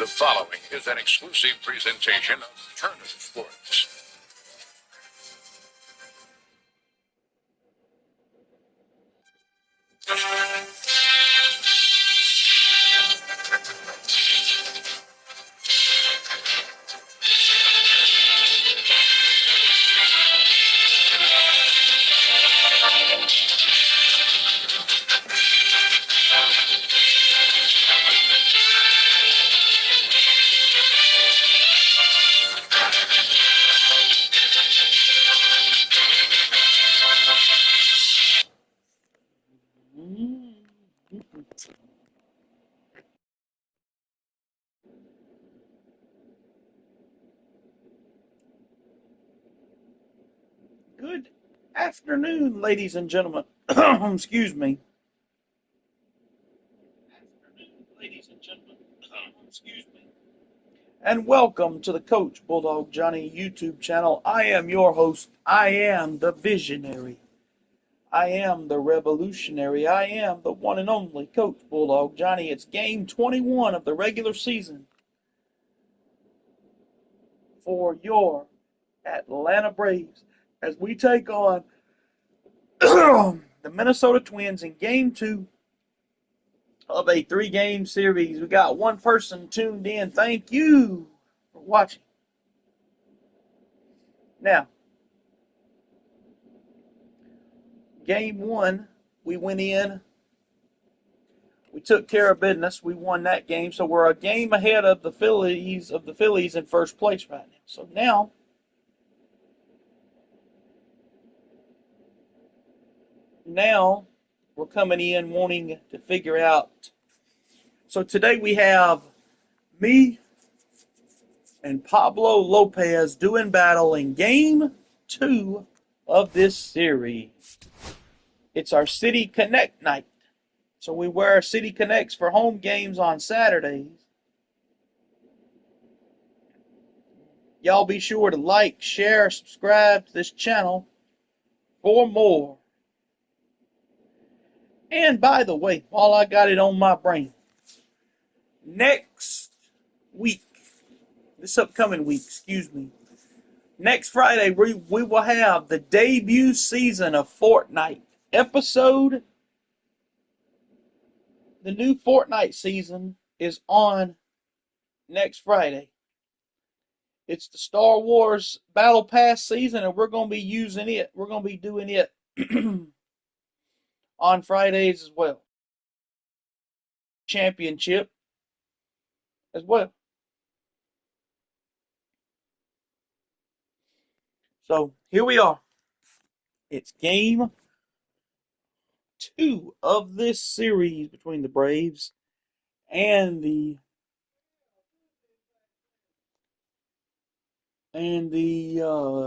The following is an exclusive presentation of Turner Sports. Good afternoon, ladies and gentlemen. Excuse me. And welcome to the Coach Bulldog Johnny YouTube channel. I am your host. I am the visionary. I am the revolutionary. I am the one and only Coach Bulldog Johnny. It's game 21 of the regular season for your Atlanta Braves as we take on the Minnesota Twins in game 2 of a 3-game series. We got one person tuned in. Thank you for watching. Now, game 1, we went in. We took care of business. We won that game, so we're a game ahead of the Phillies in first place right now. So now we're coming in wanting to figure out. So today we have me and Pablo Lopez doing battle in game 2 of this series. It's our City Connect night. So we wear City Connects for home games on Saturdays. Y'all be sure to like, share, subscribe to this channel for more. And by the way, while I got it on my brain, next Friday, we will have the debut season of Fortnite episode. The new Fortnite season is on next Friday. It's the Star Wars Battle Pass season, and we're going to be using it. We're going to be doing it on Fridays as well. Championship as well. So here we are. It's game 2 of this series between the Braves and the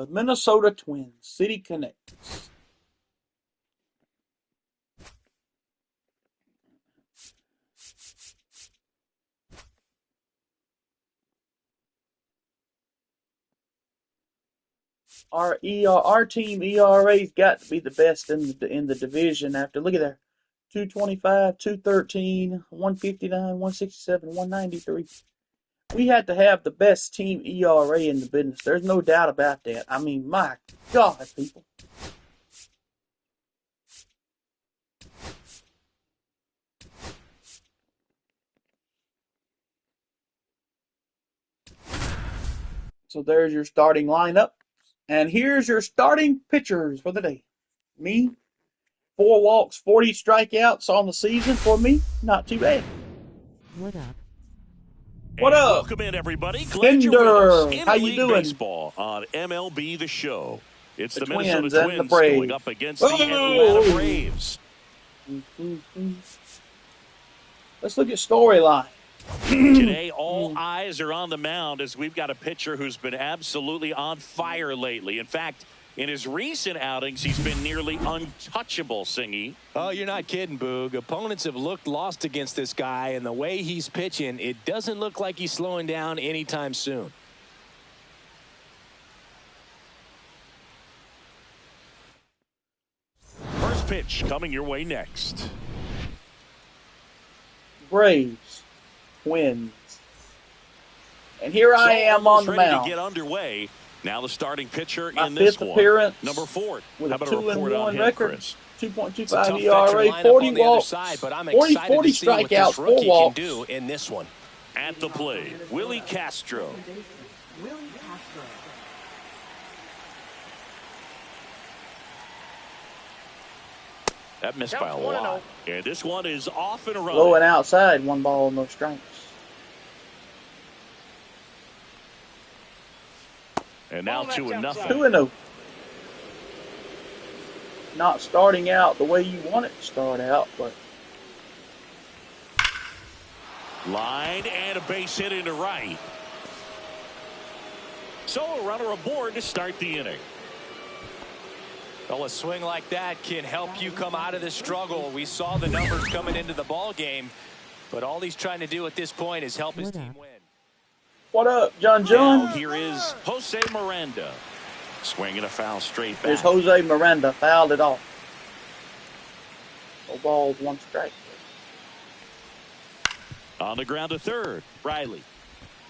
Minnesota Twins. City Connect. Our team ERA's got to be the best in the division. After look at that, 225, 213, 159, 167, 193. We had to have the best team ERA in the business. There's no doubt about that. I mean, my God, people. So there's your starting lineup. And here's your starting pitchers for the day. Me, 4 walks, 40 strikeouts on the season for me. Not too bad. What up? What up? Welcome in, everybody. Glad you're with us. How you doing? Baseball on MLB The Show. It's the Minnesota Twins and the Braves going up against the Atlanta Braves. Let's look at storyline. Today, all eyes are on the mound as we've got a pitcher who's been absolutely on fire lately. In fact, in his recent outings, he's been nearly untouchable, Singy. Oh, you're not kidding, Boog. Opponents have looked lost against this guy, and the way he's pitching, it doesn't look like he's slowing down anytime soon. First pitch coming your way next. Braves, Twins. And here I am on the ready to mound. get underway. Now the starting pitcher My in this fifth one. appearance Number 4. with How a about a report on 2-1 him, record. Chris? 2.25 ERA, 40 walks, 40 strikeouts, 4 walks. Do in this one. At the plate, Willie Castro. That missed by a lot. And this one is off and running. Low and outside, 1 ball, no strikes. And now 2-0. 2-0. Not starting out the way you want it to start out, but line and a base hit into right. So a runner aboard to start the inning. Well, a swing like that can help you come out of the struggle. We saw the numbers coming into the ball game, but all he's trying to do at this point is help his team win. what up, John? Now here is Jose Miranda. Swinging a foul straight back. There's Jose Miranda, fouled it off. No balls, 1 strike. On the ground to third, Riley.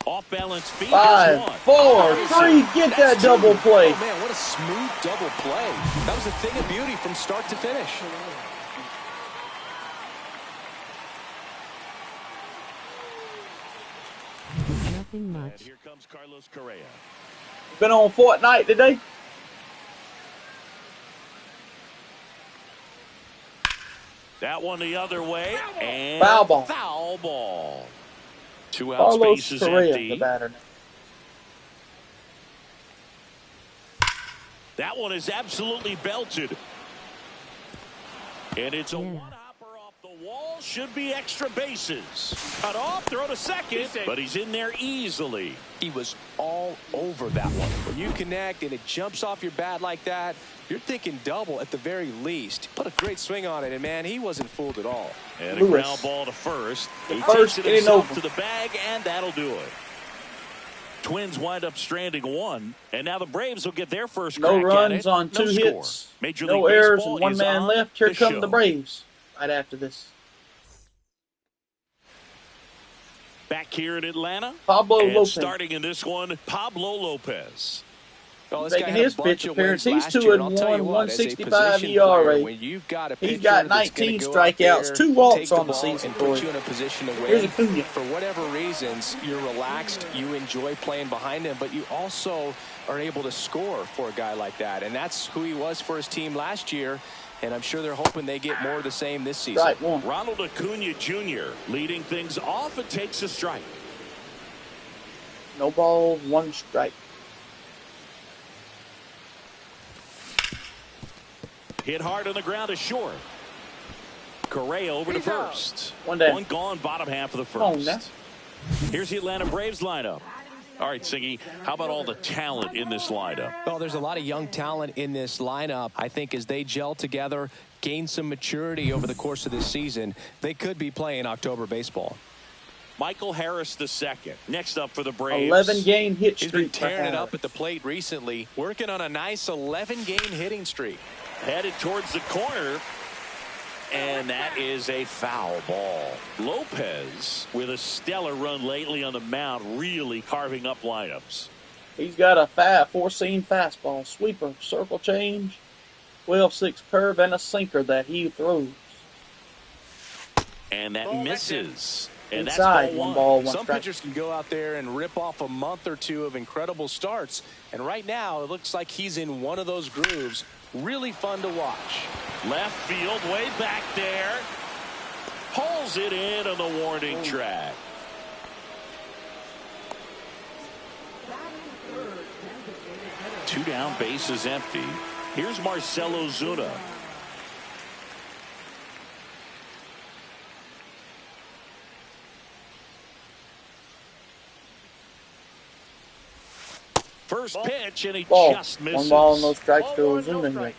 Off balance feet. 5, 4, 3, get that double play. Oh, man, what a smooth double play. That was a thing of beauty from start to finish. Nothing much. And here comes Carlos Correa. Been on Fortnite today? That one the other way. And Foul ball. Foul ball. 2 out, Carlos spaces Correa, empty. the batter. That one is absolutely belted. And it's a one-hopper off the wall. Should be extra bases. Cut off, throw to second. But he's in there easily. He was all over that one. When you connect and it jumps off your bat like that, you're thinking double at the very least. Put a great swing on it, and, man, he wasn't fooled at all. And a ground ball to first. He first takes it inning himself over. to the bag, and that'll do it. Twins wind up stranding 1, and now the Braves will get their first No crack runs at it. on 2 No hits. score. Major No League errors Baseball and 1 is man on left. Here the come show. the Braves right after this. Back here in Atlanta. Pablo and Lopez. starting in this one, Pablo Lopez. Well, this Making guy had his a bunch pitch of appearance. wins He's last year, and I'll 2-1, tell you what, as a 165 position ERA. player, when you've got a He's pitcher got that's gonna 19 go out strikeouts, there, 2 walks take the on the ball season and for put him. you in a position to Here's win. Acuna. For whatever reasons, you're relaxed, you enjoy playing behind him, but you also are able to score for a guy like that, and that's who he was for his team last year. And I'm sure they're hoping they get more of the same this season. Strike 1. Ronald Acuna Jr. leading things off and takes a strike. No balls, 1 strike. Hit hard on the ground is short. Correa over to first. One down. One gone, bottom half of the Come on first. now. Here's the Atlanta Braves lineup. All right, Siggy, how about all the talent in this lineup? Well, there's a lot of young talent in this lineup. I think as they gel together, gain some maturity over the course of this season, they could be playing October baseball. Michael Harris II. Next up for the Braves. 11-game hit He's been streak. for tearing it Harris. up at the plate recently, working on a nice 11-game hitting streak. Headed towards the corner. And that is a foul ball. Lopez with a stellar run lately on the mound, really carving up lineups. He's got a 4-seam fastball, sweeper, circle change, 12-6 curve, and a sinker that he throws. And that misses. And Inside, that's one ball, 1 Some strike. pitchers can go out there and rip off a month or 2 of incredible starts. And right now, it looks like he's in one of those grooves. Really fun to watch. Left field, way back there. Pulls it in on the warning track. Two down, bases empty. Here's Marcell Ozuna. First pitch, and he Ball. just misses. 1 ball, no strikes to Ozuna.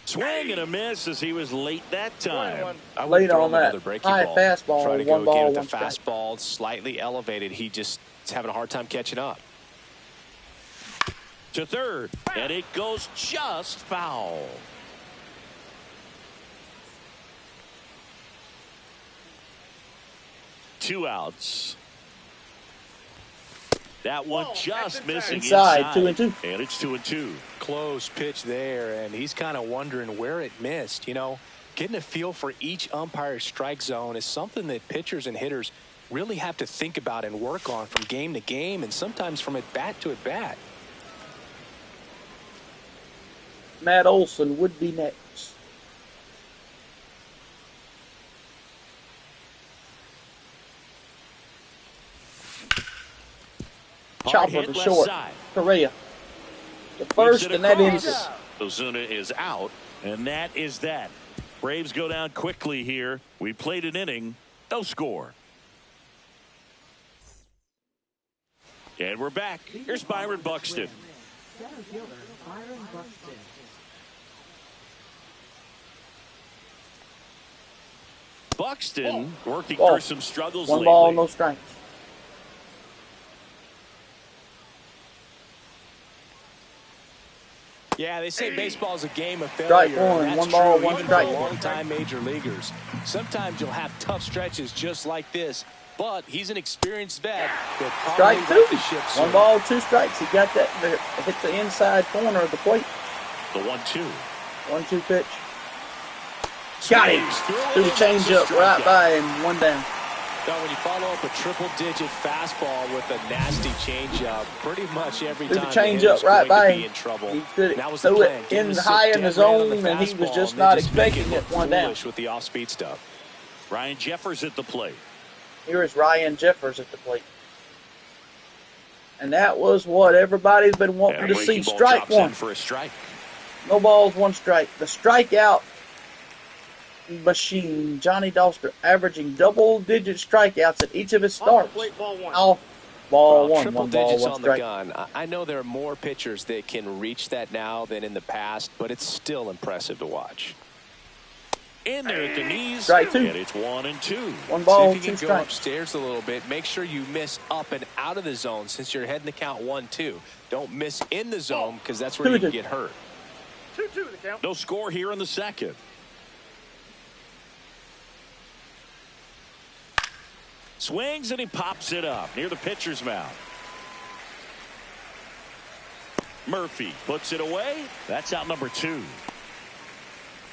Swing and a miss as he was late that time. I Late would throw on him that another breaking high ball. fastball, Try to 1 go ball, again 1 with the strike. fastball slightly elevated. He just is having a hard time catching up. To third, and it goes just foul. 2 outs. That one just missing inside. 2-2. And it's 2-2. Close pitch there, and he's kind of wondering where it missed. You know, getting a feel for each umpire's strike zone is something that pitchers and hitters really have to think about and work on from game to game, and sometimes from at bat to at bat. Matt Olson would be next. Chopper to short. Correa. The first, and that ends it. Ozuna is out, and that is that. Braves go down quickly here. We played an inning, no score. And we're back. Here's Byron Buxton. Buxton working through some struggles lately. 1 ball, no strikes. Yeah, they say baseball is a game of failure. Strike one. That's 1 ball, true 1 even strike. for long-time major leaguers. Sometimes you'll have tough stretches just like this, but he's an experienced vet that probably Strike 2. right the ship soon. 1 ball, 2 strikes. He got that. Hit the inside corner of the plate. The 1-2. 1-2 pitch. Got him. Threw the changeup right by him. 1 down. Now, when you follow up a triple-digit fastball with a nasty changeup, pretty much every Threw the time changeup right by him. in trouble. He threw That was the it plan. Get in him to high sit in the dead right on zone, and he was fastball, just and not they just make expecting look it. 1 down. foolish with the off-speed stuff. Ryan Jeffers at the plate. Here is Ryan Jeffers at the plate. And that was what everybody's been wanting to see. Strike 1. For a strike. No balls, 1 strike. The strikeout machine, Johnny Doster, averaging double-digit strikeouts at each of his starts. Off ball 1. Triple 1 ball, digits 1 on the strike. gun. I know there are more pitchers that can reach that now than in the past, but it's still impressive to watch. In there at the knees. Strike 2. And it's 1-2. 1 ball, See if you 2 can go strikes. upstairs a little bit. Make sure you miss up and out of the zone since you're heading to count 1-2. Don't miss in the zone because that's where you can get hurt. 2-2 the count. No score here in the second. Swings and he pops it up near the pitcher's mound. Murphy puts it away. That's out number 2.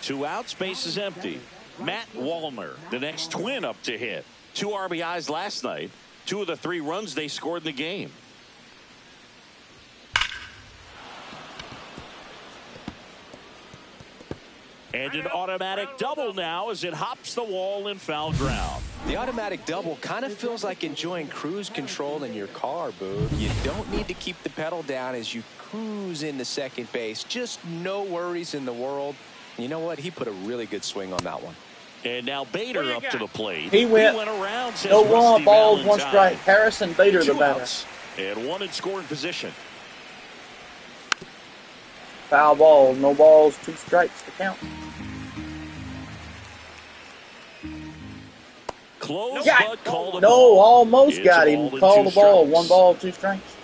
2 outs, base is empty. Matt Wallner, the next Twin up to hit. 2 RBIs last night. 2 of the 3 runs they scored in the game. And an automatic double now as it hops the wall in foul ground. The automatic double kind of feels like enjoying cruise control in your car, Boog. You don't need to keep the pedal down as you cruise into second base. Just no worries in the world. You know what? He put a really good swing on that one. And now Bader up to the plate. He went around. No wrong balls, 1 strike. Harrison Bader, the 2 batter. outs and 1 in scoring position. Foul ball, no balls, 2 strikes to count. Close, Got but call the No, ball. almost It's got a him. ball and Call 2 the ball. strikes. 1 ball, 2 strikes.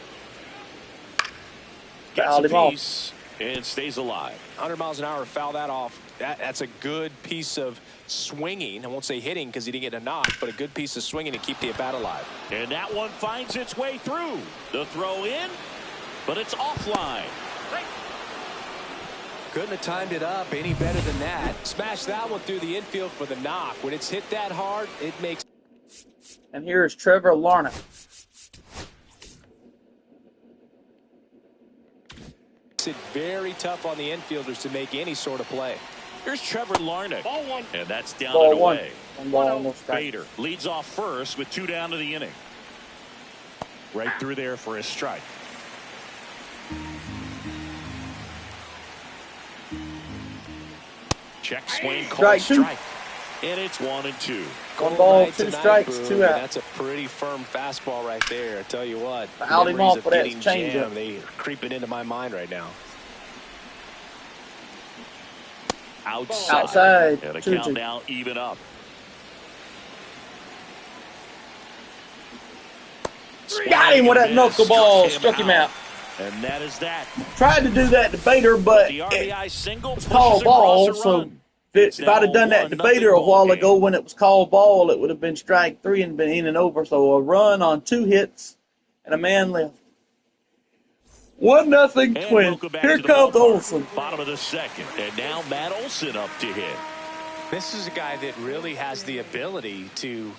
Gets Fouled a him off. piece and stays alive. 100 miles an hour, foul that off. That's a good piece of swinging. I won't say hitting because he didn't get a knock, but a good piece of swinging to keep the at bat alive. And that one finds its way through. The throw in, but it's offline. Couldn't have timed it up any better than that. Smash that one through the infield for the knock. When it's hit that hard, it makes. And here is Trevor Larnach. It very tough on the infielders to make any sort of play. Here's Trevor Larnach. Ball 1. And that's down Ball and 1. away. 1 ball, no strike. Bader leads off first with 2 down to the inning. Right through there for a strike. Check swing, called Strike 2. strike. And it's 1-2. 1 ball, Night 2 tonight, strikes, Boog, 2 and outs. That's a pretty firm fastball right there. I tell you what. Fouled him memories off of for that getting changeup. jammed, they are creeping into my mind right now. Outside. And a 2-2. count now even up. Got him with that knuckleball. Struck him out. And that is that. Tried to do that to Bader, but The it RBI single was called pushes ball, across a so run. If I'd have done that debater a while ago when it was called ball, it would have been strike 3 and been in and over. So a run on 2 hits and a man left. 1-0 Twins. Here comes Olsen. Bottom of the second, and now Matt Olsen up to hit. This is a guy that really has the ability to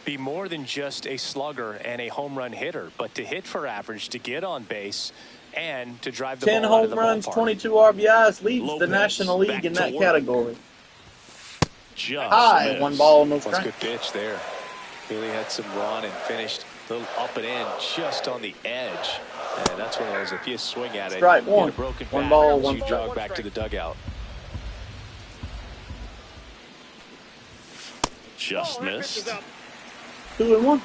be more than just a slugger and a home run hitter, but to hit for average, to get on base, and to drive the 10 ball out of home the runs, ballpark. 22 RBIs, leads Lopez the National League in that work. category. Just High, missed. 1 ball, no That's a strike. good pitch there. Really had some run and finished a little up and in, just on the edge. And that's one of those, if you swing at it, Strike you get 1. a broken 1 bat, ball, as 1 you strike. jog back to the dugout. Just missed. 2-1.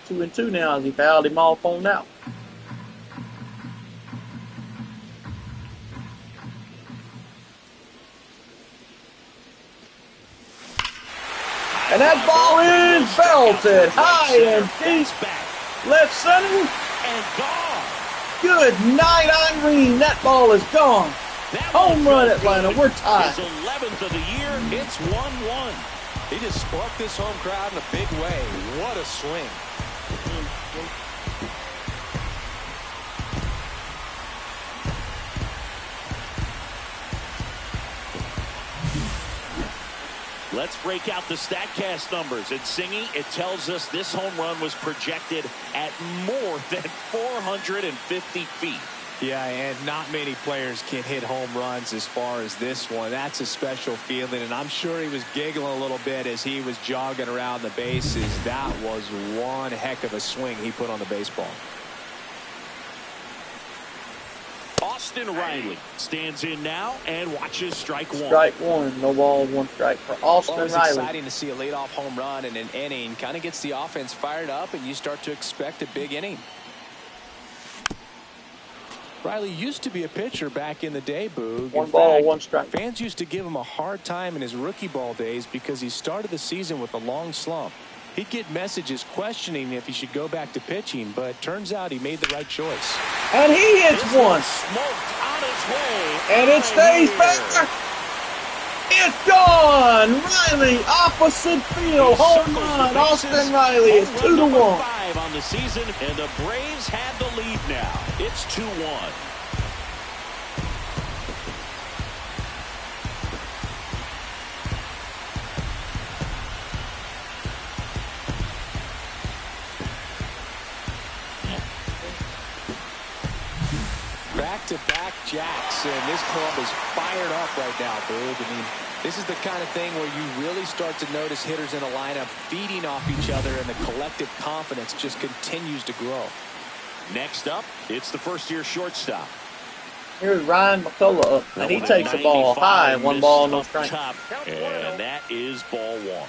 Two and 2 now as he fouled him off on out. And that ball is belted high and deep. Left center. And gone. Good night, Irene. That ball is gone. Home run, Atlanta. We're tied. His 11th of the year. It's 1-1. He just sparked this home crowd in a big way. What a swing. Let's break out the StatCast numbers. It's singing. It tells us this home run was projected at more than 450 feet. Yeah, and not many players can hit home runs as far as this one. That's a special feeling, and I'm sure he was giggling a little bit as he was jogging around the bases. That was one heck of a swing he put on the baseball. Austin Riley stands in now and watches strike 1. Strike 1. No ball, 1 strike for Austin It's Riley. exciting to see a leadoff home run in an inning. Kind of gets the offense fired up, and you start to expect a big inning. Riley used to be a pitcher back in the day, Boog. 1 ball, 1 strike. Fans used to give him a hard time in his rookie ball days because he started the season with a long slump. He'd get messages questioning if he should go back to pitching, but turns out he made the right choice. And he hits 1. Smoked on his way. And it stays back. It's gone. Riley, opposite field. Home run. Austin Riley is 2-1. 5 on the season, and the Braves have the lead now. It's 2-1. Back-to-back jacks, and this club is fired up right now, Boog. I mean, this is the kind of thing where you really start to notice hitters in a lineup feeding off each other, and the collective confidence just continues to grow. Next up, it's the first-year shortstop. Here's Ryan McCullough up, and he takes the ball high. 1 ball, no strike. Top, and that is ball 1.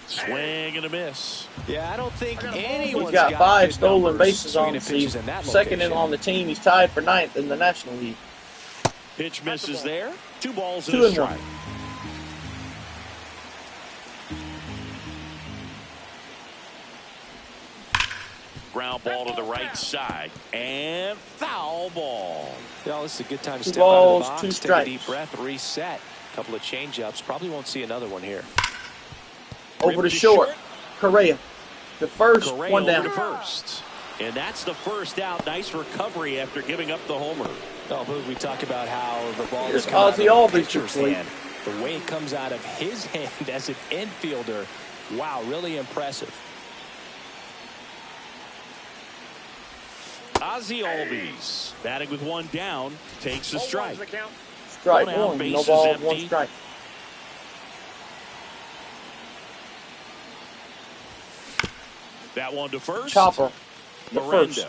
Swing and a miss. Yeah, I don't think anyone's He's got 5 good stolen numbers bases on swinging the at pitches season. in that Second in location. on the team. He's tied for 9th in the National League. Pitch misses there. 2 balls 2 and a and 1. strike. Ground ball to the right side. And foul ball. Yeah, this is a good time to 2 step balls, out of the 2 box, take a strikes. deep breath, reset. A couple of change-ups. Probably won't see another one here. Over to Ripped to short. Correa. The first Correa 1 down. over to first. And that's the first out. Nice recovery after giving up the homer. Oh, Boog, we talk about how the ball Here's is coming out of Ozzie the Albies pitcher's to play. hand. The way it comes out of his hand as an infielder, wow, really impressive. Ozzie Albies, batting with 1 down, takes a strike. Strike 1 out, 1. No bases ball, empty. 1 strike. That one to first. Chopper. The Miranda first.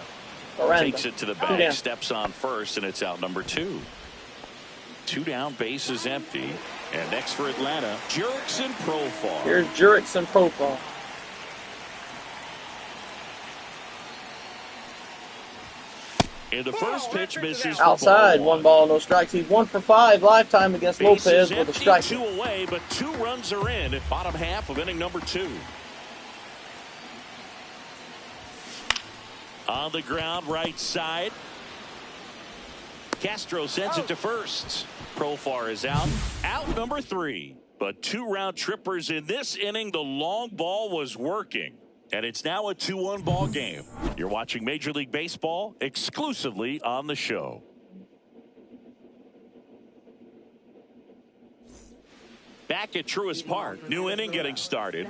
Miranda. takes it to the 2 bag, down. steps on first, and it's out number 2. 2 down, bases empty. And next for Atlanta, Jurickson Profar. Here's Jurickson Profile. And the first pitch misses for Outside, ball 1 ball, no strikes. He's 1 for 5 lifetime against Bases Lopez with a empty, strike. 2 away, but 2 runs are in at bottom half of inning number 2. On the ground, right side. Castro sends it to first. Profar is out. Out number 3. But 2 round trippers in this inning. The long ball was working. And it's now a 2-1 ball game. You're watching Major League Baseball exclusively on the show. Back at Truist Park, new inning getting started.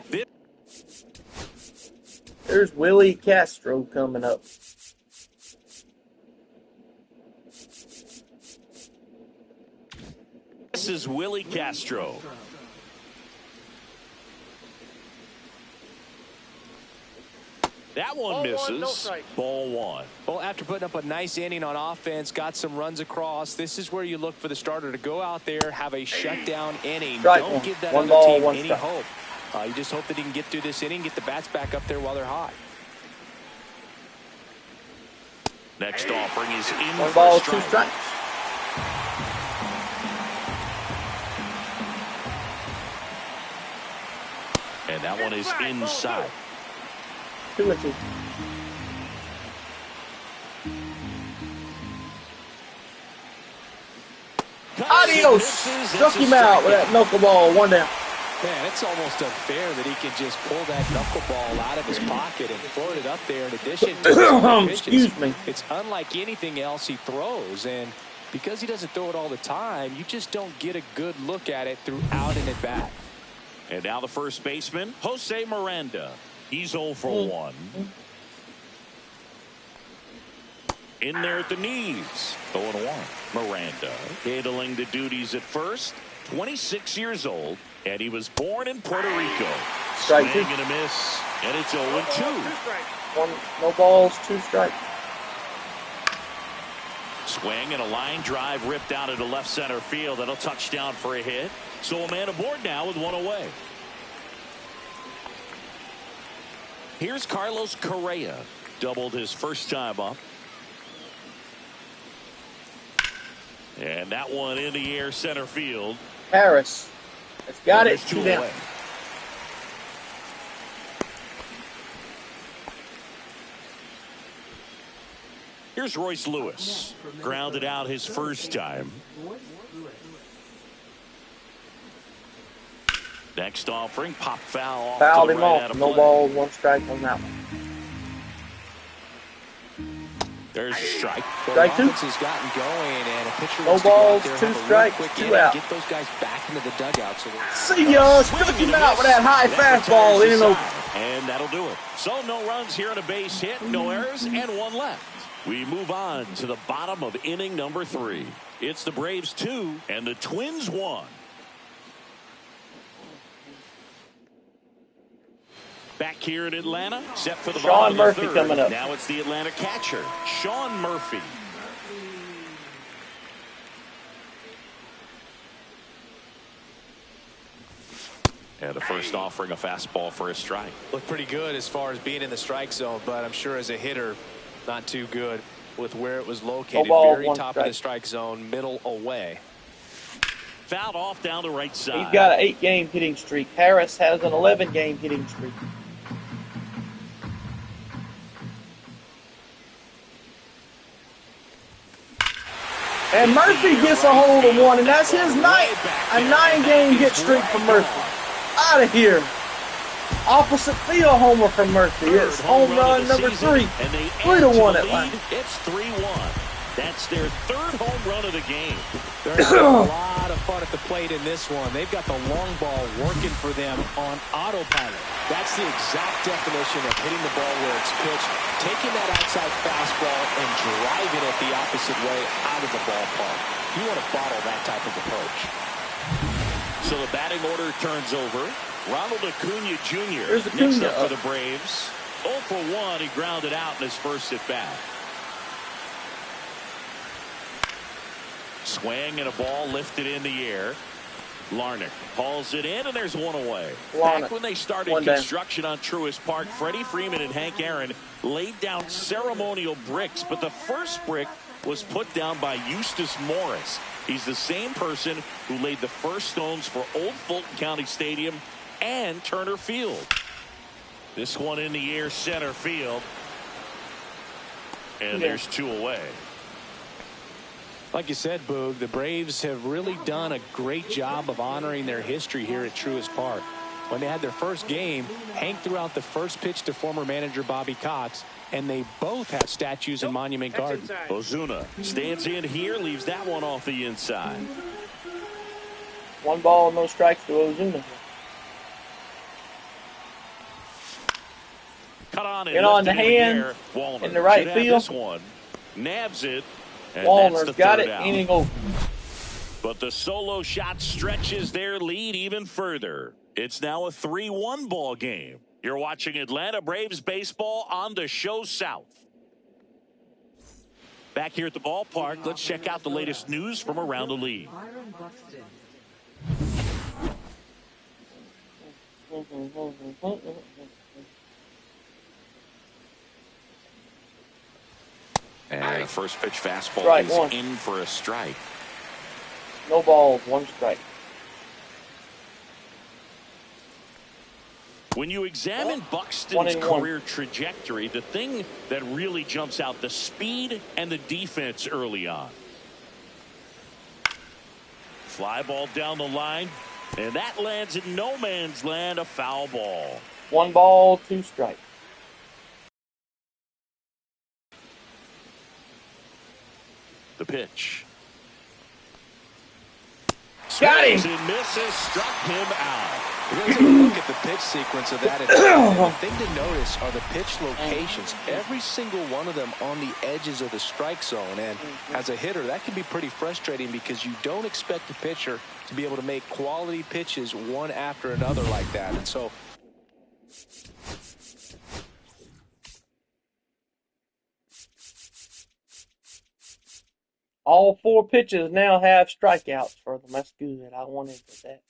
There's Willie Castro coming up. This is Willie Castro. That one misses. Ball 1. Well, after putting up a nice inning on offense, got some runs across, this is where you look for the starter to go out there, have a shutdown inning. Don't give that other team any hope. You just hope that he can get through this inning, get the bats back up there while they're hot. Next offering is in 1 for ball, a 2 strikes. And that one is inside. 2-2. Adios! Struck him out with that knuckleball. 1 down. Man, it's almost unfair that he can just pull that knuckleball out of his pocket and float it up there in addition to his other pitches. Excuse me. It's unlike anything else he throws, and because he doesn't throw it all the time, you just don't get a good look at it throughout an at-bat. And now the first baseman, Jose Miranda. He's 0 for 1. In there at the knees. 0-1. Miranda handling the duties at first. 26 years old. And he was born in Puerto Rico. Strike Swing 2. and a miss. And it's 0-2. 1, no balls, 2 strikes. Swing and a line drive ripped out into left center field. That'll touch down for a hit. So a man aboard now with 1 away. Here's Carlos Correa. Doubled his first time up. And that one in the air center field. Harris has got it. 2 down. away. Here's Royce Lewis. Grounded out his first time. Next offering, pop foul off. Fouled to the him right off. out of No play. ball, 1 strike on that one. There's a strike. Strike 2. Offense has gotten going, and a pitcher No wants to go balls, out there, 2 have a real strikes, quick 2 inning, out. get those guys back into the dugout. So See ya! Struck him out with that high fastball. In and over. And that'll do it. So no runs here on a base hit, no errors, and 1 left. We move on to the bottom of inning number 3. It's the Braves 2 and the Twins 1. Back here in Atlanta, set for the Sean bottom of the Murphy 3rd. coming up. Now it's the Atlanta catcher, Sean Murphy. And the first offering a fastball for a strike. looked pretty good as far as being in the strike zone, but I'm sure as a hitter, not too good with where it was located. ball, Very 1 top of the strike zone, middle away. Fouled off down the right side. He's got an 8-game hitting streak. Harris has an 11-game hitting streak. And Murphy gets a hold of 1, and that's his night. A 9-game hit streak for Murphy. Out of here. Opposite field homer for Murphy. It's home run number 3. 3-1 Atlanta. It's 3-1. That's their 3rd home run of the game. They're having a lot of fun at the plate in this one. They've got the long ball working for them on autopilot. That's the exact definition of hitting the ball where it's pitched, taking that outside fastball and driving it the opposite way out of the ballpark. You want to bottle that type of approach. So the batting order turns over. Ronald Acuna Jr. There's next Acuna up for up. the Braves. 0 for 1. He grounded out in his first at bat. Swing and a ball lifted in the air. Larnick hauls it in, and there's one away. Larnick. Back when they started One down. construction on Truist Park, Freddie Freeman and Hank Aaron laid down ceremonial bricks, but the first brick was put down by Eustace Morris. He's the same person who laid the first stones for Old Fulton County Stadium and Turner Field. This one in the air, center field. And there's two away. Like you said, Boog, the Braves have really done a great job of honoring their history here at Truist Park. When they had their first game, Hank threw out the first pitch to former manager Bobby Cox, and they both have statues in Monument Garden. Ozuna stands in here, leaves that one off the inside. 1 ball, no strikes to Ozuna. Cut on and Get on the lifted in hand air. Wallner in the right should have field. This one nabs it. And that's Wallner's the got third it. out. Inning over. But the solo shot stretches their lead even further. It's now a 3-1 ball game. You're watching Atlanta Braves baseball on the Show South. Back here at the ballpark, let's check out the latest news from around the league. And the first pitch fastball Strike is one. in for a strike. No balls, 1 strike. When you examine 1 Buxton's and 1. career trajectory, the thing that really jumps out, the speed and the defense early on. Fly ball down the line, and that lands in no man's land, a foul ball. 1 ball, 2 strikes. The pitch. Got him. Swings and misses, struck him out. We're going to take a look at the pitch sequence of that. The thing to notice are the pitch locations. Every single one of them on the edges of the strike zone. And as a hitter, that can be pretty frustrating because you don't expect the pitcher to be able to make quality pitches one after another like that. And so all 4 pitches now have strikeouts for them. That's good. I wanted that.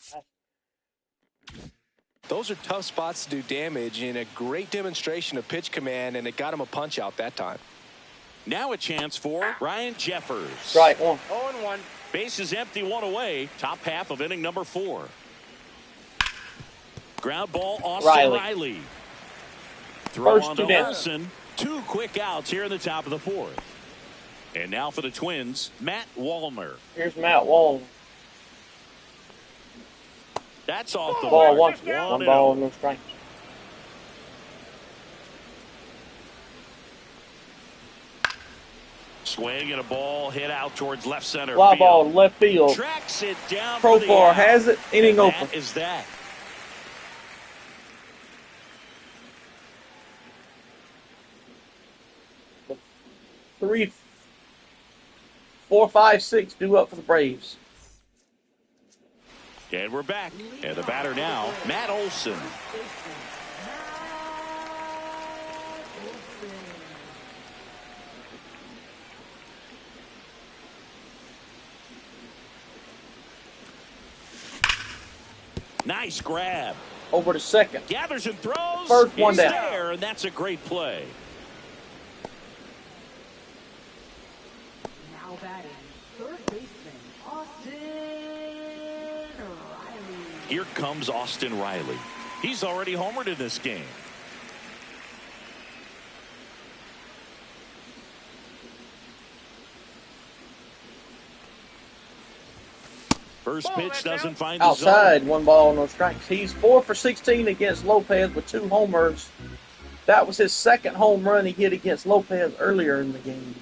those are tough spots to do damage, and a great demonstration of pitch command, and it got him a punch out that time. Now a chance for Ryan Jeffers. Strike 1. 0-1. Bases empty, 1 away. Top half of inning number 4. Ground ball, Austin Riley. Throw First on two to down. Olsen. 2 quick outs here in the top of the 4th. And now for the Twins, Matt Wallner. Here's Matt Wall. That's off the Ball mark. 1. 1 and ball, oh. no strikes. Swing and a ball hit out towards left center Fly field. ball left field. Tracks it down for the Profar out. has it. Inning And open. that is that. Three, 4, 5, 6 due up for the Braves. And we're back. And the batter now, Matt Olson. Nice grab. Over to second. Gathers and throws. First one He's down. there, and that's a great play. Now batting, third baseman, Austin Riley. Here comes Austin Riley. He's already homered in this game. First pitch doesn't find the zone. Outside, 1 ball, no strikes. He's 4 for 16 against Lopez with 2 homers. That was his second home run he hit against Lopez earlier in the game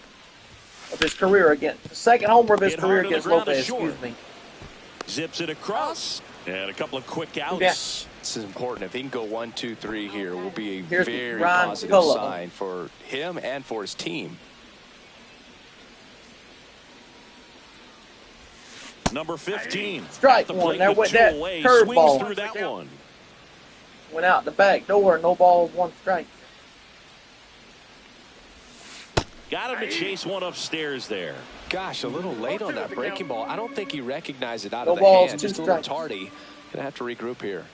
of his career. The second homer of his Hit career hard to the against ground to Lopez. short. Excuse me. Zips it across. And a couple of quick outs. Yeah. This is important. If he can go 1, 2, 3 here, will be a Here's very Ryan positive Cullen. sign for him and for his team. Number 15. Strike At the one. plate There with went 2 that away. curveball. Swings through that one. Went out the back door, no balls, 1 strike. Got him to chase one upstairs there. Gosh, a little late on that breaking ball. I don't think he recognized it out No of the balls, hand. 2 Just a little strikes. tardy. Gonna have to regroup here.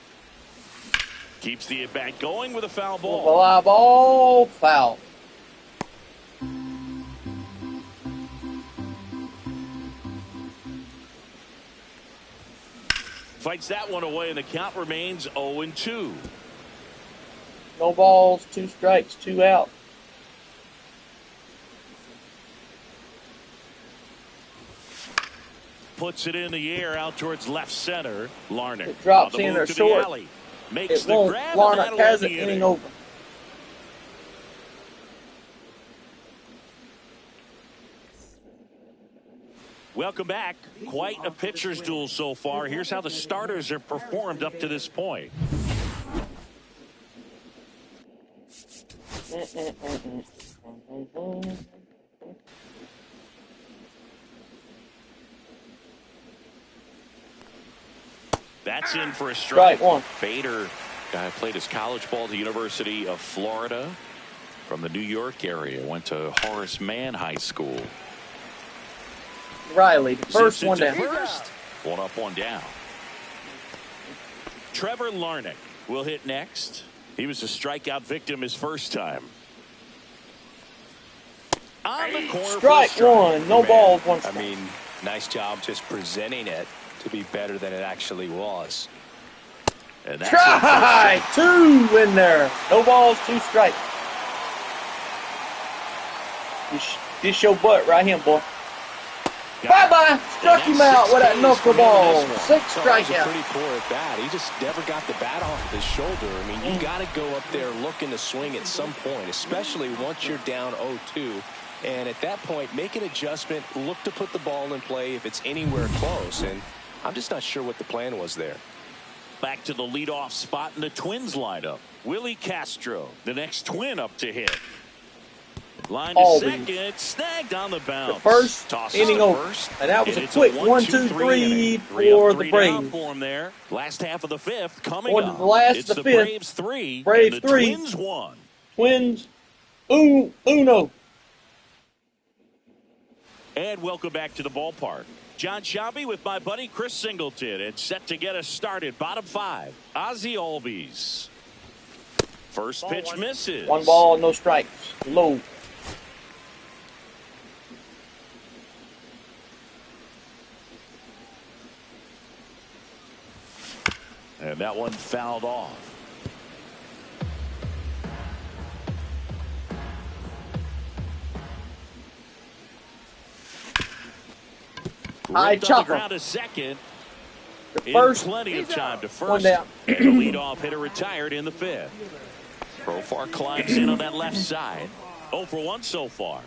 Keeps the at-bat going with a foul ball. Fly ball, foul. Fights that one away, and the count remains 0-2. No balls, 2 strikes, 2 out. Puts it in the air out towards left center. Larnach. It drops on the in move or to the short. alley. Makes It the won't. grab, and Larnach that'll has end it, the inning inning. over. Welcome back. Quite a pitcher's duel so far. Here's how the starters have performed up to this point. That's in for a strike. Strike one. Bader, guy played his college ball at the University of Florida from the New York area. Went to Horace Mann High School. Riley, the first Zips one it to down. first. One up, one down. Trevor Larnach will hit next. He was a strikeout victim his first time. On the corner. Strike one. No balls, 1 I strike. mean, nice job just presenting it to be better than it actually was. And that's it for a Strike 2 in there. No balls, 2 strikes. This your butt right here, boy. Bye-bye. Struck him out with that knuckleball. 6 So that was a strikeouts. pretty poor at bat. He just never got the bat off of his shoulder. I mean, you got to go up there looking to swing at some point, especially once you're down 0-2. And at that point, make an adjustment, look to put the ball in play if it's anywhere close. And I'm just not sure what the plan was there. Back to the leadoff spot in the Twins lineup. Willie Castro, the next Twin up to hit. Line to Always. second, snagged on the bounce. The first Tosses inning to over. first, And that was a it's quick 1, 2, 3 1-2-3 inning. 3 up, for 3 the down Braves. for him there. Last half of the fifth coming Going to up. the last It's of the the fifth. Braves 3 Braves and the 3. Twins 1. Twins, uno. And welcome back to the ballpark. John Shabby with my buddy Chris Singleton and set to get us started. Bottom 5, Ozzie Albies. First pitch misses. 1 ball, no strikes. Low. And that one fouled off. High Ripped on the chopper. ground to second. The first Plenty of time to first. 1 down. And the leadoff hitter retired in the 5th. Profar climbs in on that left side. 0 for 1 so far.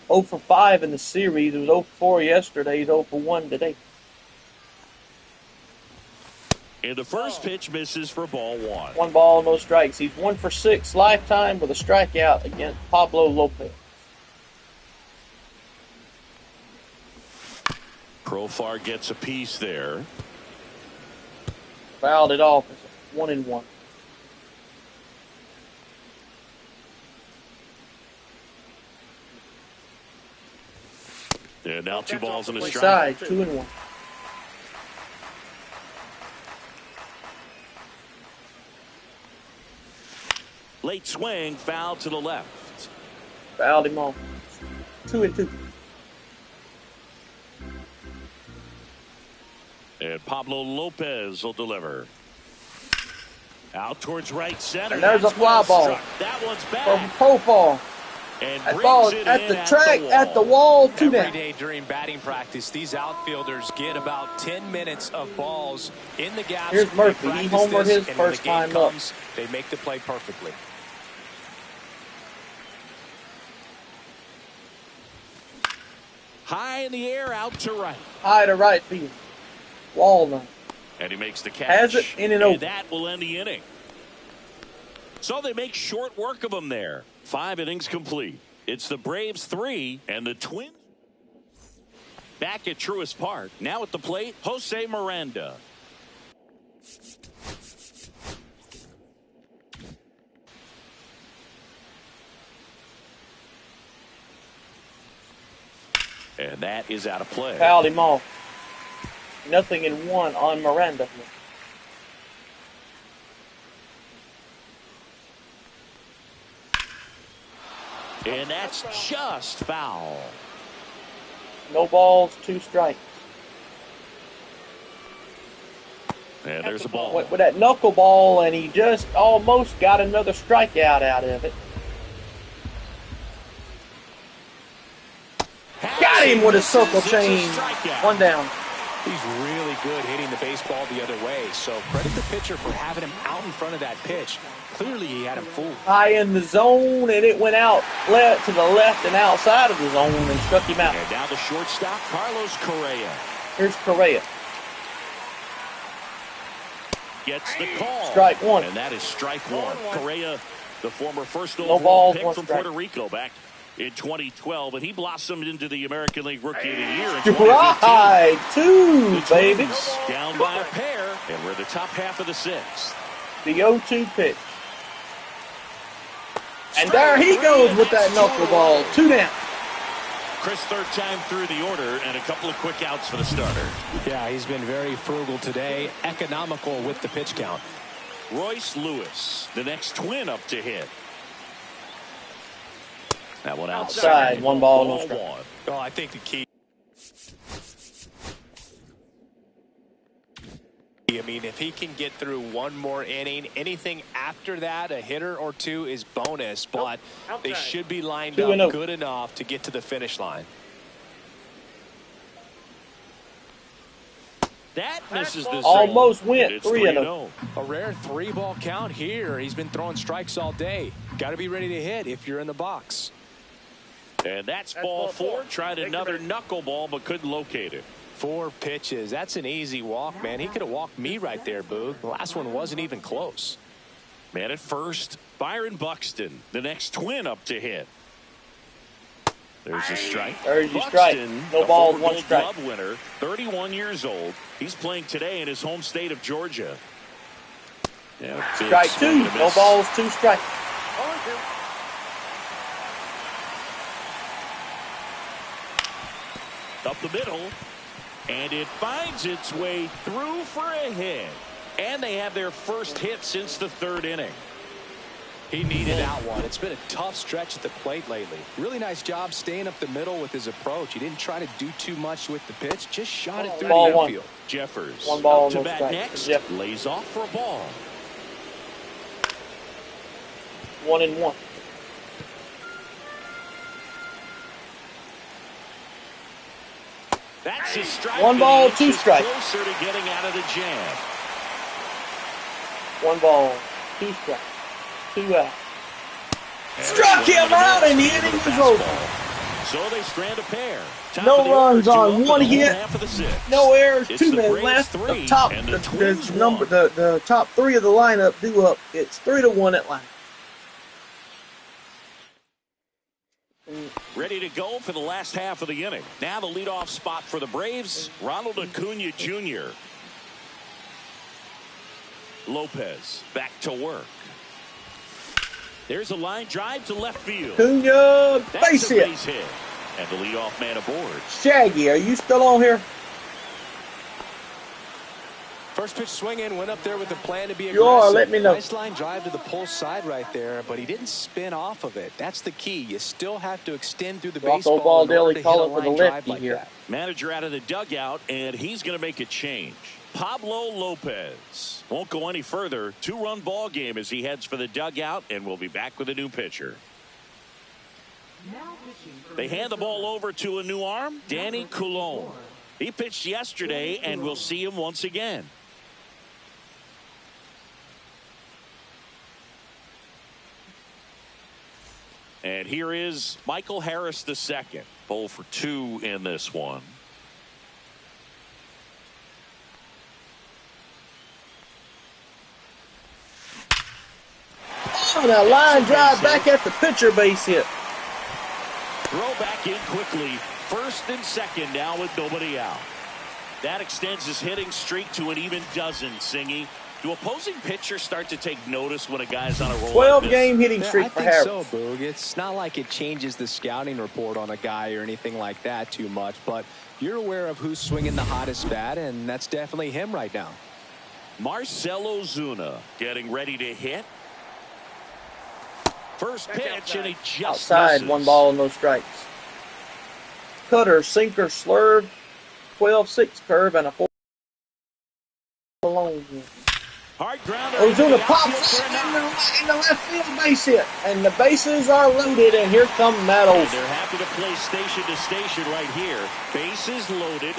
0 for 5 in the series. It was 0 for 4 yesterday. He's 0 for 1 today. And the first pitch misses for ball 1. 1 ball, no strikes. He's 1 for 6 lifetime with a strikeout against Pablo Lopez. Profar gets a piece there. Fouled it off. It's 1-1. And now 2 balls and a strike. Side, 2-1. Late swing, foul to the left. Fouled him off. 2-2. And Pablo Lopez will deliver. Out towards right center. And there's That's a fly well ball. struck. That one's From back. Profar. And That brings ball it at in the track, wall. at the wall, 2 Every down. day during batting practice, these outfielders get about 10 minutes of balls in the gaps. Here's They Murphy. He practice homered this, his and when first the game time up. comes, they make the play perfectly. High in the air, out to right. High to right field. Walnut. And he makes the catch. Has it in and over. that will end the inning. So they make short work of him there. 5 innings complete. It's the Braves 3 and the Twins back at Truist Park. Now at the plate, Jose Miranda. And that is out of play. Fouled him off. 0-1 on Miranda. And that's just foul. No balls, 2 strikes. And there's a ball. With that knuckleball, and he just almost got another strikeout out of it. Got him with a circle change. 1 down. He's really good hitting the baseball the other way, so credit the pitcher for having him out in front of that pitch. Clearly, he had him fooled. High in the zone, and it went out to the left and outside of the zone and struck him out. And now the shortstop, Carlos Correa. Here's Correa. Gets the call. Strike 1. And that is strike 1. Correa, the former first No overall balls, pick 1 from strike. Puerto Rico back in 2012, and he blossomed into the American League Rookie of the Year in 2015. Right, 2, The baby. Twins down by a pair, and we're the top half of the 6th. The 0-2 pitch. And there he goes with that knuckleball. 2 down. Chris, third time through the order, and a couple of quick outs for the starter. Yeah, he's been very frugal today, economical with the pitch count. Royce Lewis, the next Twin up to hit. That one outside. 1 ball, no strike. 1. Well, I think the key. I mean, if he can get through 1 more inning, anything after that, a hitter or 2 is bonus, but they should be lined 2-0. up good enough to get to the finish line. That misses the zone. Almost went It's 3-0. A rare 3-ball count here. He's been throwing strikes all day. Got to be ready to hit if you're in the box. And that's ball 4. Tried another knuckleball, but couldn't locate it. 4 pitches. That's an easy walk, man. He could have walked me right there, Boog. The last one wasn't even close. Man at first, Byron Buxton, the next Twin up to hit. There's a strike. There's your strike. No the balls, former 1 Gold strike. Glove winner, 31 years old. He's playing today in his home state of Georgia. Yeah, big Strike 2. swing and a No miss. balls, 2 strikes. Up the middle, and it finds its way through for a hit. And they have their first hit since the 3rd inning. He needed that one. It's been a tough stretch at the plate lately. Really nice job staying up the middle with his approach. He didn't try to do too much with the pitch. Just shot it through Ball the 1. infield. Jeffers 1 ball, up to no bat strike. next. Jeff. Lays off for a ball. 1-1. That's his strike. 1 ball, and he 2 inches strikes. Closer to getting out of the jam. 1 ball, 2 strikes. 2 out. Struck him out, and the inning was over. So they strand a pair. Top No of the order, runs 2 on up in 1 the home hit. half of the 6th. No errors, It's 2 the men Braves left. 3 The top, and the the Twins number, 1. the top 3 of the lineup due up. It's 3-1 Atlanta. Ready to go for the last half of the inning. Now the leadoff spot for the Braves, Ronald Acuna Jr. Lopez back to work. There's a line drive to left field. Cunha, That's base a hit. base hit. And the leadoff man aboard. Shaggy, are you still on here? First pitch swinging, went up there with a plan to be aggressive. You are, let me know. Nice line drive to the pull side right there, but he didn't spin off of it. That's the key. You still have to extend through the Rocco baseball in order Baldelli to hit a calling for the line drive lefty like here. that. Manager out of the dugout, and he's going to make a change. Pablo Lopez won't go any further. 2-run ball game as he heads for the dugout, and we'll be back with a new pitcher. They hand the ball over to a new arm, Danny Coulombe. He pitched yesterday, and we'll see him once again. And here is Michael Harris II. 0 for 2 in this one. Oh, that line drive back at the pitcher base hit. Throw back in quickly. First and second now with nobody out. That extends his hitting streak to an even dozen, Singy. Do opposing pitchers start to take notice when a guy's on a roll? 12-game hitting streak I for think Harris. so, Boog. It's not like it changes the scouting report on a guy or anything like that too much, but you're aware of who's swinging the hottest bat, and that's definitely him right now. Marcell Ozuna getting ready to hit. First pitch, and he just outside, misses. 1 ball, no strikes. Cutter, sinker, slurve, 12-6 curve, and a 4 alone. Hard grounder. Ozuna pops in the left field base hit, and the bases are loaded, and here comes Matt And Olson. they're happy to play station to station right here. Bases loaded,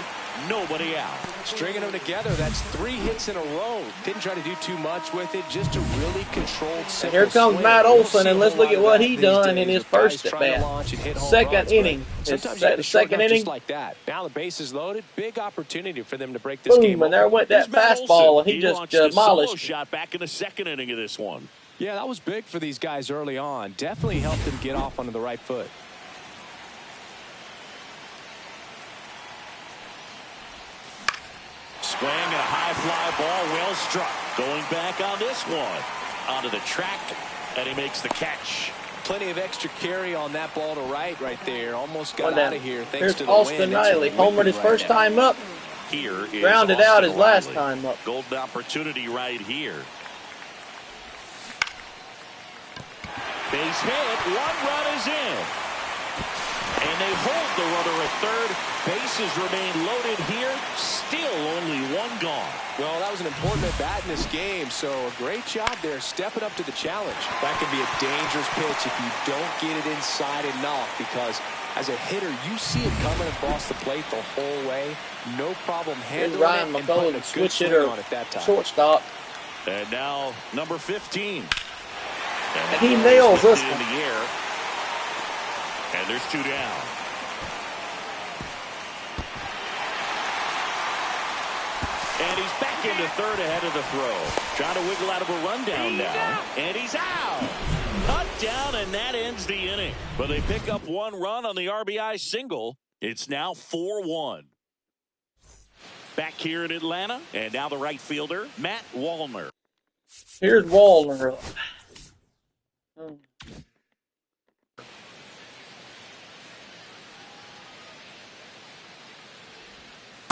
nobody out. Stringing them together, that's 3 hits in a row. Didn't try to do too much with it, just a really controlled, simple And here comes swing. Matt We don't Olson, see a and let's whole look at lot what of he that these done days in his with guys first at trying to bat. launch and hit home Second runs, but inning. sometimes Is you that have the to shorten second up inning? just like that. Now the base is loaded. Big opportunity for them to break this game Boom, and there open. went that Here's Matt fastball, Olson. and he just launched a solo demolished it. shot back in the second inning of this one. Yeah, that was big for these guys early on. Definitely helped them get off onto the right foot. Swing and a high fly ball, well struck. Going back on this one. Onto the track, and he makes the catch. Plenty of extra carry on that ball to right there. Almost got One down. out of here thanks Here's to the Austin wind. Riley, homered his first time up. Here is Grounded Austin out his last Riley. time up. Golden opportunity right here. Base hit, 1 run is in. And they hold the runner at third. Bases remain loaded here. Still only 1 gone. Well, that was an important at bat in this game, so a great job there stepping up to the challenge. That can be a dangerous pitch if you don't get it inside enough, because as a hitter, you see it coming across the plate the whole way. No problem Here's handling Ryan it and McCullum, putting a good switch swing hitter, on it that time. shortstop. And now number 15. And he nails this in one. the air. And there's 2 down. And he's back into third ahead of the throw. Trying to wiggle out of a rundown now. And he's out. Cut down, and that ends the inning. But they pick up 1 run on the RBI single. It's now 4-1. Back here in Atlanta. And now the right fielder, Matt Wallner. Here's Wallner.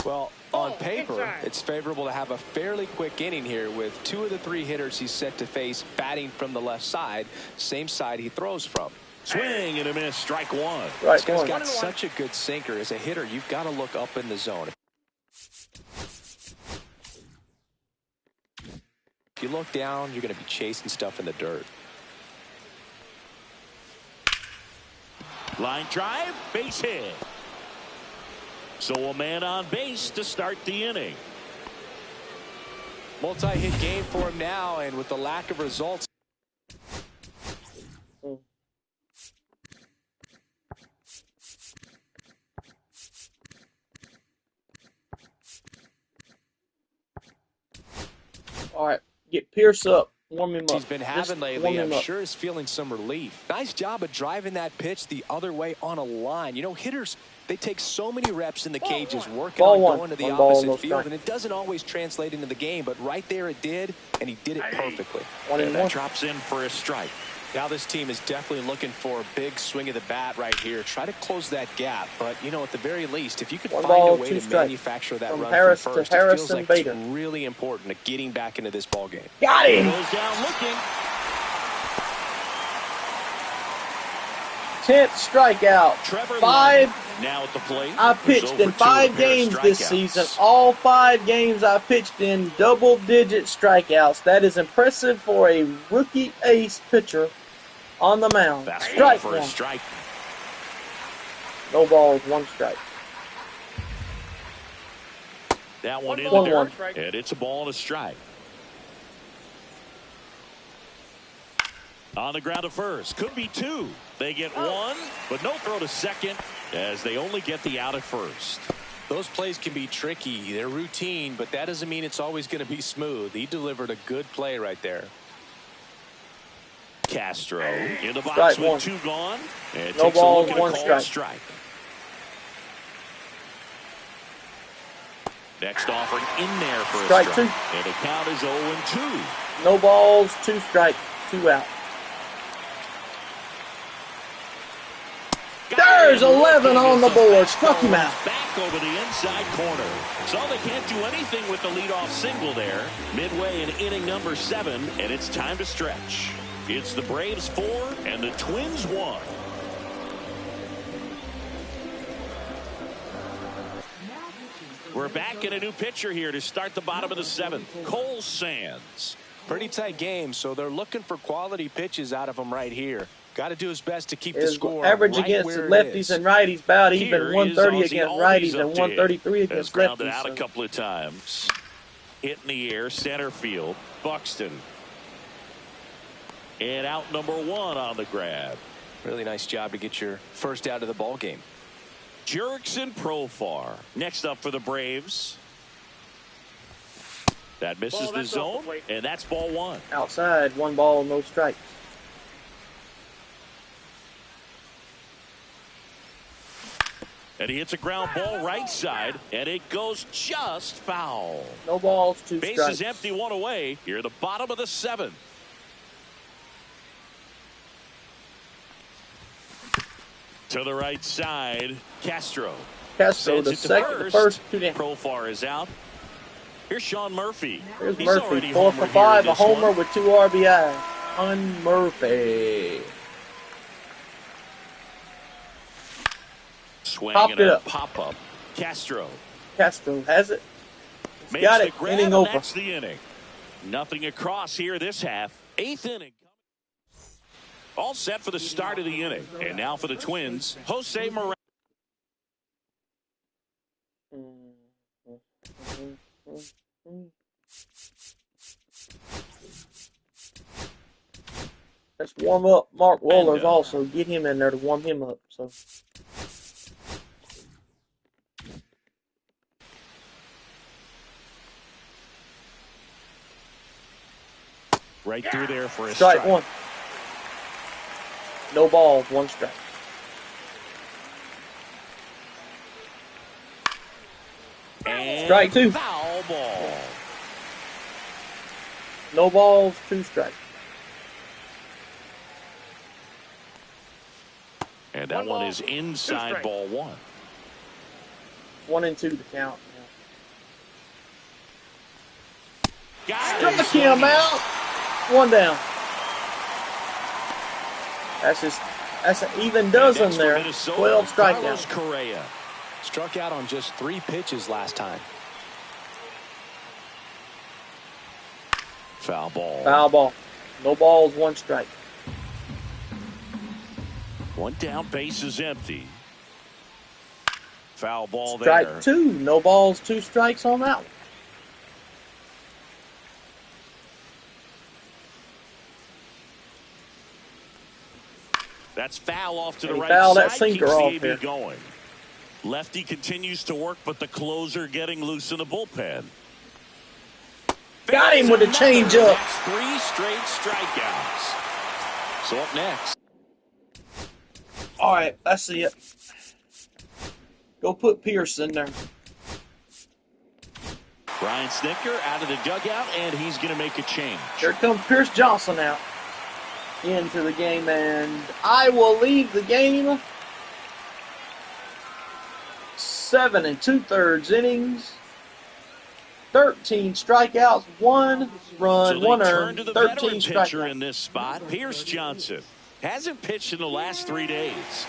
Well, on paper, it's favorable to have a fairly quick inning here with 2 of the 3 hitters he's set to face batting from the left side, same side he throws from. Swing and a miss, strike 1. Right, This guy's one. got such a good sinker. As a hitter, you've got to look up in the zone. If you look down, you're going to be chasing stuff in the dirt. Line drive, base hit. So a man on base to start the inning. Multi-hit game for him now, and with the lack of results. All right, get Pierce up. Warm him up. He's been having Just lately, warm I'm him up. sure is feeling some relief. Nice job of driving that pitch the other way on a line. You know, hitters, they take so many reps in the cages working Ball on one. going to the 1 ball, opposite no field, strike. and it doesn't always translate into the game, but right there it did, and he did it perfectly. 1 And and that 1. drops in for a strike. Now this team is definitely looking for a big swing of the bat right here. Try to close that gap, but, you know, at the very least, if you could 1 find ball, a way 2 to strike. manufacture that From run Harris from to first, it feels Harrison like Bader. it's really important to getting back into this ball game. Got him. Goes down looking. 10th strikeout. Trevor 5. now at the plate. I Was pitched 0 in for 2 5 with a pair of games this strikeouts. season. All 5 games I pitched in double-digit strikeouts. That is impressive for a rookie ace pitcher on the mound. Fastball Strike for a 1. strike. No balls, 1 strike. That one in the 1-1. dirt, and it's a ball and a strike. On the ground to first. Could be 2. They get 1, but no throw to second as they only get the out at first. Those plays can be tricky. They're routine, but that doesn't mean it's always going to be smooth. He delivered a good play right there. Castro in the box Strike with 1. 2 gone. And No takes a balls, look at a 1 called strike. Next offering in there for a Strike strike. two. And the count is 0-2. No balls, 2 strikes, 2 out. There's 11 on the board. Struck him out. Back over the inside corner. So they can't do anything with the leadoff single there. Midway in inning number 7, and it's time to stretch. It's the Braves 4 and the Twins 1. We're back in a new pitcher here to start the bottom of the 7th. Cole Sands. Pretty tight game, so they're looking for quality pitches out of him right here. Got to do his best to keep the His score average right against where it lefties is. and righties about even. Here 130 is against Ozzie righties Albies and up to 133 hit. against Has grounded lefties. out So a couple of times. Hit in the air, center field. Buxton. And out number 1 on the grab. Really nice job to get your first out of the ball game. Jurickson Profar. Next up for the Braves. That misses the zone, and that's ball 1. outside, 1 ball, no strikes. And he hits a ground ball right side, and it goes just foul. No balls, 2 Base strikes. is empty, 1 away. Here, the bottom of the 7th. To the right side, Castro. Castro, Sends the it to second, the first 2 down. Profar is out. Here's Sean Murphy. Here's He's Murphy, already 4 for homered 5, here a in this homer one. with 2 RBI. On Murphy. Swing Popped and it a up. pop-up. Castro. Castro has it. He's Makes got the it. grab, Inning and over. that's the inning. Nothing across here this half. 8th inning. All set for the start of the inning. And now for the Twins, Jose Morales. Let's warm up Mark Wohlers And, also. Get him in there to warm him up. So Right through there for a strike 1. No balls, 1 strike. And Strike 2. Foul ball. No balls, 2 strikes. And that one is inside ball 1. 1 and 2 to count. Got Struck it. him out. 1 down. That's an even dozen Next for there. Minnesota, 12 Carlos strikeouts. Correa. Struck out on just 3 pitches last time. Foul ball. Foul ball. No balls, 1 strike. 1 down, base is empty. Foul ball there. Strike 2. No balls, 2 strikes on that one. That's foul off to the And he right fouled side. that sinker Keeps the off AB there. going. Lefty continues to work, but the closer getting loose in the bullpen. Got him with a Another. changeup. That's 3 straight strikeouts. So up next. All right, that's it. Go put Pierce in there. Brian Snitker out of the dugout, and he's going to make a change. Here comes Pierce Johnson out into the game, and I will leave the game 7 2/3 innings, 13 strikeouts, 1 run, So they 1 turn earned, to the 13 veteran pitcher strikeouts. in this spot, Pierce Johnson. Hasn't pitched in the last 3 days.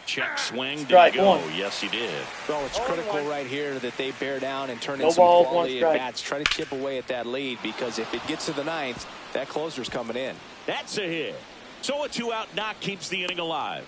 Check swing. Did Strike he go? 1. Yes, he did. So it's critical right here that they bear down and turn in No some balls, 1 quality strike. at-bats. Try to chip away at that lead, because if it gets to the 9th, that closer's coming in. That's a hit. So a 2-out knock keeps the inning alive.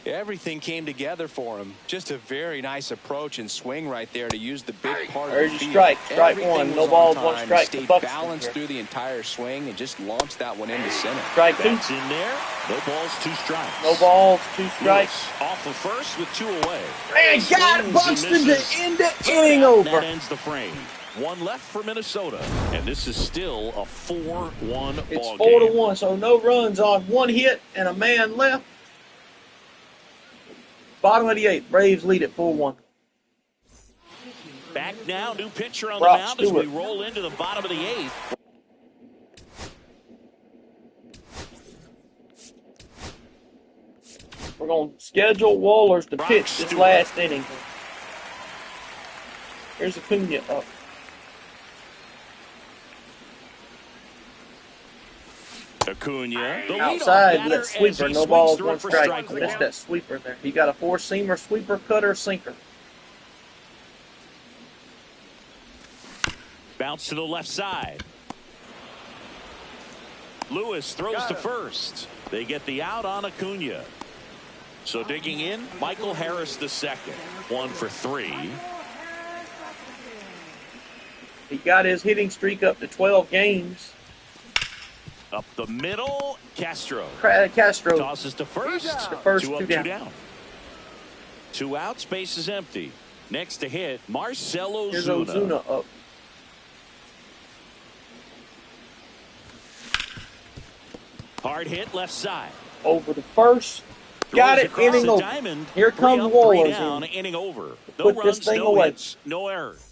Everything came together for him. Just a very nice approach and swing right there to use the big part of There's the your field. strike. Strike Everything 1. was No on balls, time. 1 strike. Stayed Buxton balanced here. through the entire swing and just launched that one into center. Strike 2. That's in there. No balls, 2 strikes. No balls, 2 strikes. Lewis off the first with 2 away. Man, got Swings and Buxton to misses. end the Third inning out, over. That ends the frame. One left for Minnesota, and this is still a 4-1 ball game. It's 4-1, so no runs on one hit and a man left. Bottom of the 8th, Braves lead at 4-1. Back now, new pitcher on Brock the mound as we Stewart. roll into the bottom of the 8th. We're going to schedule Wallers to Brock pitch this Stewart. last inning. Here's Acuna up. Acuna, the leadoff Outside batter with that sweeper, as he no swings balls, through one for strike. one. Missed that sweeper there. He got a four-seamer, sweeper, cutter, sinker. Bounce to the left side. Lewis throws to first. They get the out on Acuna. So digging in, Michael Harris the second. 1 for 3. He got his hitting streak up to 12 games. Up the middle, Castro. Castro. Tosses to first. The first Two up, two two down. down. 2 out, space is empty. Next to hit, Marcell Here's Ozuna. Ozuna up. Hard hit left side. Over the first. Got Throws it, across inning the over. diamond. Here 3 comes up, 3 Wallers down, in. inning over. No Put runs, this thing no away. hits, no errors.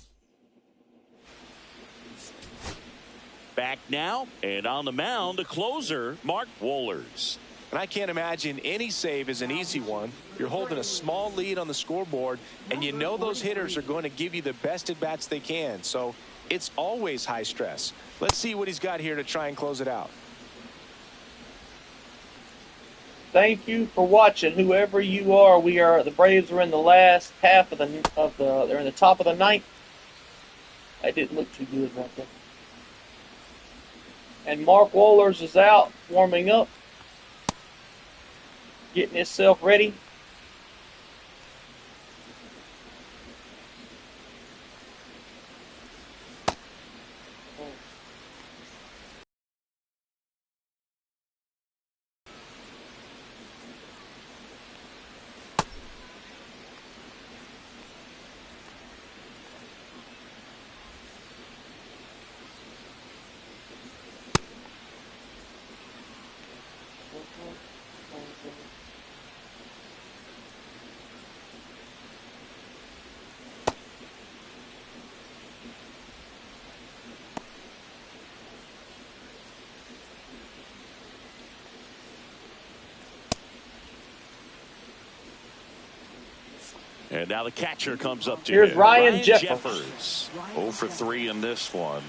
Back now, and on the mound, the closer, Mark Wohlers. And I can't imagine any save is an easy one. You're holding a small lead on the scoreboard, and you know those hitters are going to give you the best at-bats they can. So it's always high stress. Let's see what he's got here to try and close it out. Thank you for watching, whoever you are. The Braves are in the last half of the they're in the top of the 9th. That didn't look too good right there. And Mark Wohlers is out, warming up, getting himself ready. And now the catcher comes up to Here's hit. Ryan Jeffers. 0 for 3 in this one.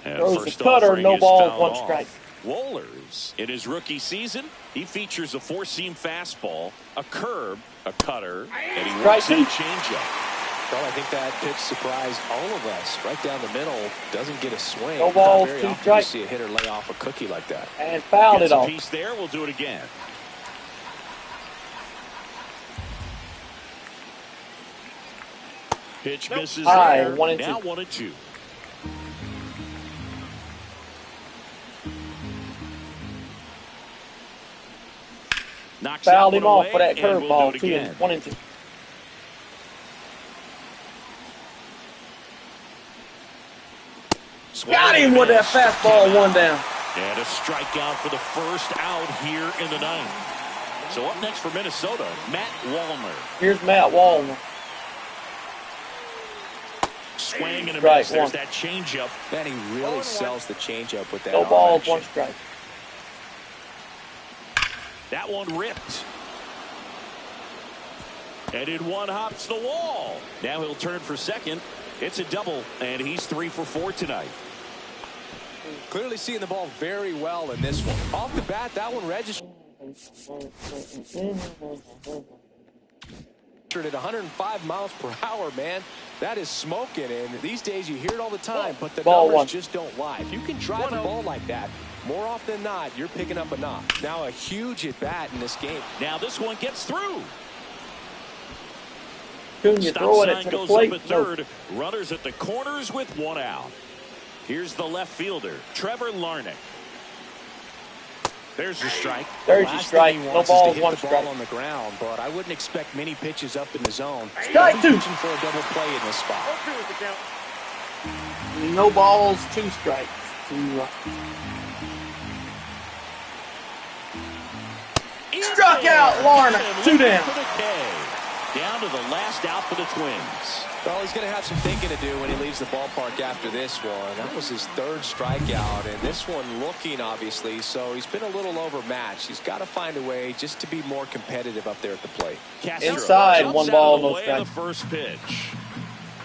And Throws the first cutter, offering no is ball, fouled 1 off. strike. Wohlers, in his rookie season, he features a 4-seam fastball, a curve, a cutter, and he works Strike in a 2. changeup. Well, I think that pitch surprised all of us. Right down the middle, doesn't get a swing. No balls, Not very 2 often strikes. you see a hitter lay off a cookie like that. And fouled Gets it a off. piece there. We'll do it again. Pitch misses High, there. 1 and 2. Now 1 and 2. Knocks Fouled that him one off away, for that and we'll curveball. do it again. 1 and 2. Got him with that fastball, 1 down. And a strikeout for the first out here in the 9th. So up next for Minnesota, Matt Wallner. Here's Matt Wallner. Swing and a Strike miss. There's 1. that changeup. Man, he really sells the changeup with that. No arm balls, action. 1 strike. That one ripped. And in one hops the wall. Now he'll turn for second. It's a double, and he's 3 for 4 tonight. Clearly seeing the ball very well in this one. Off the bat, that one registered at 105 miles per hour, man. That is smoking, and these days you hear it all the time, but the Ball numbers 1. just don't lie. If you can drive a ball like that, more often than not, you're picking up a knock. Now a huge at-bat in this game. Now this one gets through. Acuna Stop throwing it sign to the goes plate. up at No. third. Runners at the corners with 1 out. Here's the left fielder, Trevor Larnach. There's the strike. There's your Last strike. thing he No wants is to balls, hit one the ball strike. on the ground, but I wouldn't expect many pitches up in the zone. Strike two. Pitching for a double play in this spot. No balls, 2 strikes. Struck out Larner. 2 down. For the K. Down to the last out for the Twins. Well, he's going to have some thinking to do when he leaves the ballpark after this one. That was his 3rd strikeout, and this one looking, obviously, so he's been a little overmatched. He's got to find a way just to be more competitive up there at the plate. Castro Inside, jumps 1 out ball, of the no way strike. of the first pitch.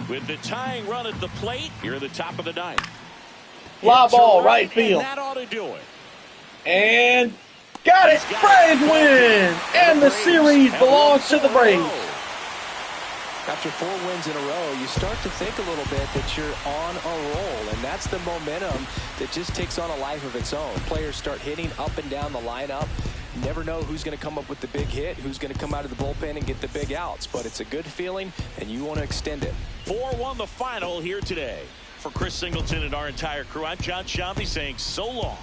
With the tying run at the plate, here at the top of the 9th. Fly Hit to ball, right field. And that ought to do it. And got it. Braves win. And the series belongs to the Braves. After 4 wins in a row, you start to think a little bit that you're on a roll, and that's the momentum that just takes on a life of its own. Players start hitting up and down the lineup. You never know who's going to come up with the big hit, who's going to come out of the bullpen and get the big outs, but it's a good feeling, and you want to extend it. 4-1 the final here today. For Chris Singleton and our entire crew, I'm John Shambi saying so long.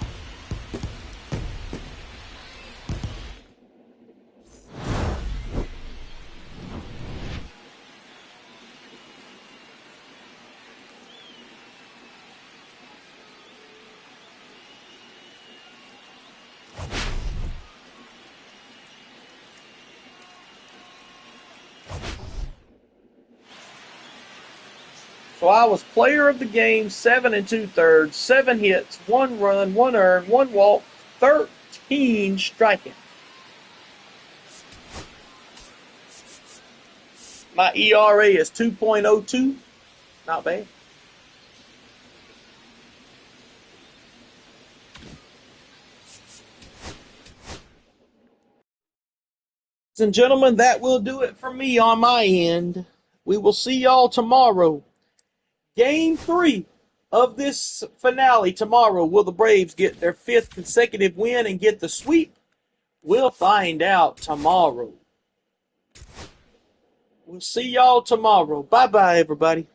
So I was player of the game, 7 2/3, 7 hits, 1 run, 1 earned, 1 walk, 13 striking. My ERA is 2.02. Not bad. Ladies and gentlemen, that will do it for me on my end. We will see y'all tomorrow. Game 3 of this finale tomorrow. Will the Braves get their 5th consecutive win and get the sweep? We'll find out tomorrow. We'll see y'all tomorrow. Bye-bye, everybody.